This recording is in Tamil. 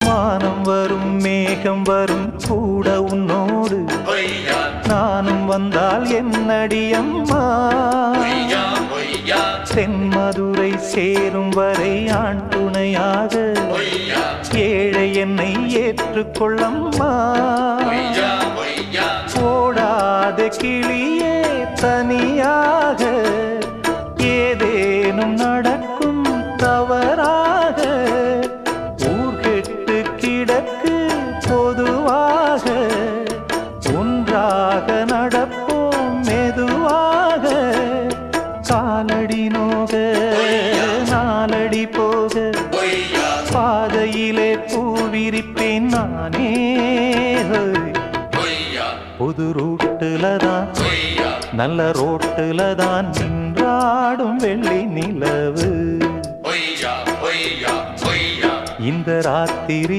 வானம் வரும் மேகம் வரும் கூட உன்னோடு நானும் வந்தால் என்னடி அம்மா தென்மதுரை சேரும் வரை ஆண் துணையாக ஏழை என்னை ஏற்றுக்கொள்ளம்மா ஓடாத கிளியே தனியாக ஏதேனும் நடக்கும் தவறாக ஊர்கெட்டு கிடக்கு பொதுவாக ஒன்றாக நடப்போம் மெதுவாக காலடி நோக நாலடி போக பாதையிலே பூவிரிப்பேன் நானே புது ரூட்டுல தான் நல்ல ரோட்டுல தான் நின்றாடும் வெள்ளி நிலவு இந்த ராத்திரி